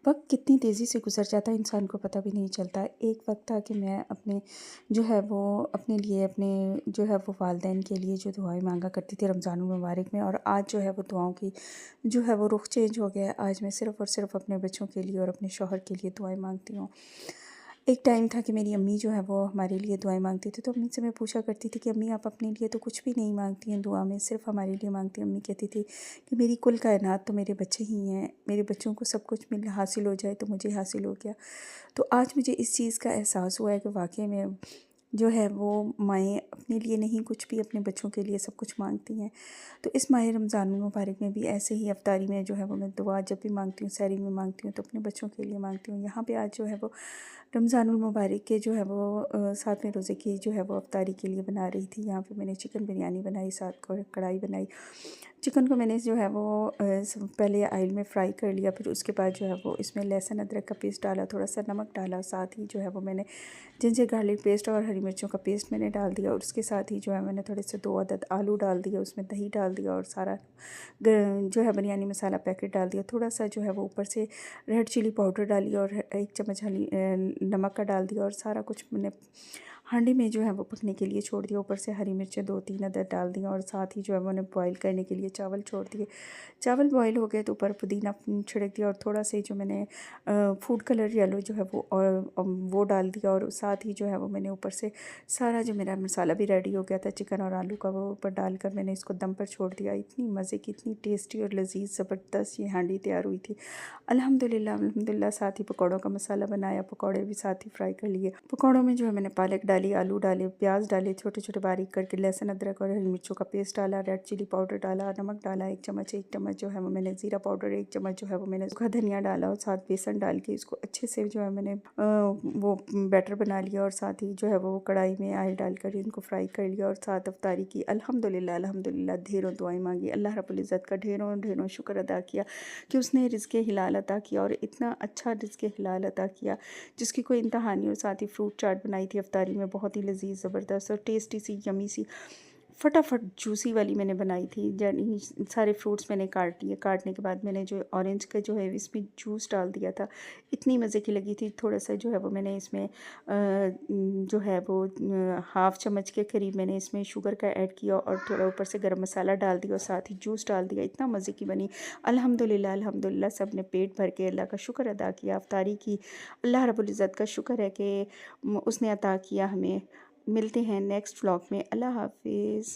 वक्त कितनी तेज़ी से गुजर जाता है इंसान को पता भी नहीं चलता। एक वक्त था कि मैं अपने जो है वो अपने लिए अपने जो है वो वालिदैन के लिए जो दुआएं मांगा करती थी रमज़ानुल मुबारक में, और आज जो है वो दुआओं की जो है वो रुख चेंज हो गया है। आज मैं सिर्फ़ और सिर्फ अपने बच्चों के लिए और अपने शौहर के लिए दुआएं मांगती हूँ। एक टाइम था कि मेरी अम्मी जो है वो हमारे लिए दुआएं मांगती थी, तो अम्मी से मैं पूछा करती थी कि अम्मी आप अपने लिए तो कुछ भी नहीं मांगती हैं दुआ में, सिर्फ हमारे लिए मांगती हैं। अम्मी कहती थी कि मेरी कुल कायनात तो मेरे बच्चे ही हैं, मेरे बच्चों को सब कुछ मिल हासिल हो जाए तो मुझे हासिल हो गया। तो आज मुझे इस चीज़ का एहसास हुआ है कि वाक़ई में जो है वो माएँ अपने लिए नहीं कुछ भी अपने बच्चों के लिए सब कुछ मांगती हैं। तो इस माह रमज़ान मुबारक में भी ऐसे ही इफ्तारी में जो है वो मैं दुआ जब भी मांगती हूँ, सहरी में मांगती हूँ, तो अपने बच्चों के लिए मांगती हूँ। यहाँ पे आज जो है वो रमज़ानुल मुबारक के जो है वो 7वें रोज़े की जो है वो इफ्तारी के लिए बना रही थी। यहाँ पे मैंने चिकन बिरयानी बनाई, साथ कढ़ाई बनाई। चिकन को मैंने जो है वो पहले ऑयल में फ्राई कर लिया, फिर उसके बाद जो है वो इसमें लहसुन अदरक का पेस्ट डाला, थोड़ा सा नमक डाला, साथ ही जो है वो मैंने जिंजर गार्लिक पेस्ट और हरी मिर्चों का पेस्ट मैंने डाल दिया, और उसके साथ ही जो है मैंने थोड़े से 2 अदद आलू डाल दिया, उसमें दही डाल दिया और सारा जो है बिरयानी मसाला पैकेट डाल दिया। थोड़ा सा जो है वो ऊपर से रेड चिली पाउडर डाली और 1 चम्मच नमक का डाल दिया, और सारा कुछ मैंने हांडी में जो है वो पकने के लिए छोड़ दिया। ऊपर से हरी मिर्चें 2-3 अदद डाल दी, और साथ ही जो है मैंने बॉईल करने के लिए चावल छोड़ दिए। चावल बॉईल हो गए तो ऊपर पुदीना छिड़क दिया, और थोड़ा सा जो मैंने फूड कलर येलो जो है वो और वो डाल दिया, और साथ ही जो है वो मैंने ऊपर से सारा जो मेरा मसाला भी रेडी हो गया था चिकन और आलू का, वो ऊपर डालकर मैंने इसको दम पर छोड़ दिया। इतनी मज़े की, इतनी टेस्टी और लजीज ज़बरदस्त ये हांडी तैयार हुई थी। अल्हम्दुलिल्लाह अल्हम्दुलिल्लाह। साथ ही पकौड़ों का मसाला बनाया, पकौड़े भी साथ ही फ्राई कर लिए। पकौड़ों में जो है मैंने पालक डाली, आलू डाले, प्याज डाले छोटे छोटे बारीक करके, लहसुन अदरक और हरी मिर्चों का पेस्ट डाला, रेड चिली पाउडर डाला, नमक डाला 1 चम्मच जो है वो मैंने ज़ीरा पाउडर 1 चम्मच जो है वो मैंने सूखा धनिया डाला, और साथ बेसन डाल के इसको अच्छे से जो है मैंने वो बैटर बना लिया, और साथ ही जो है वो कढ़ाई में ऑयल डालकर इनको फ्राई कर लिया, और साथ इफ्तारी की। अल्हम्दुलिल्लाह अल्हम्दुलिल्लाह। ढेरों दुआएं मांगी, अल्लाह रब्बुल इज़्ज़त का ढेरों ढेरों शुक्र अदा किया कि उसने रिज़्क़े हिलाल अता किया, और इतना अच्छा रिज़्क़े हिलाल अता किया जिसकी कोई इंतहा नहीं। और साथ ही फ्रूट चाट बनाई थी इफ्तारी में, बहुत ही लजीज ज़बरदस्त और टेस्टी सी यमी सी फटाफट जूसी वाली मैंने बनाई थी। यानी सारे फ्रूट्स मैंने काट लिए, काटने के बाद मैंने जो ऑरेंज का जो है इसमें जूस डाल दिया था, इतनी मज़े की लगी थी। थोड़ा सा जो है वो मैंने इसमें जो है वो 1/2 चम्मच के करीब मैंने इसमें शुगर का ऐड किया, और थोड़ा ऊपर से गरम मसाला डाल दिया, और साथ ही जूस डाल दिया। इतना मज़े की बनी अल्हम्दुलिल्लाह अल्हम्दुलिल्लाह। सब ने पेट भर के अल्लाह का शुक्र अदा किया, इफ्तारी की। अल्लाह रब्बुल इज़्ज़त का शुक्र है कि उसने अता किया हमें। मिलते हैं नेक्स्ट व्लॉग में। अल्लाह हाफिज़।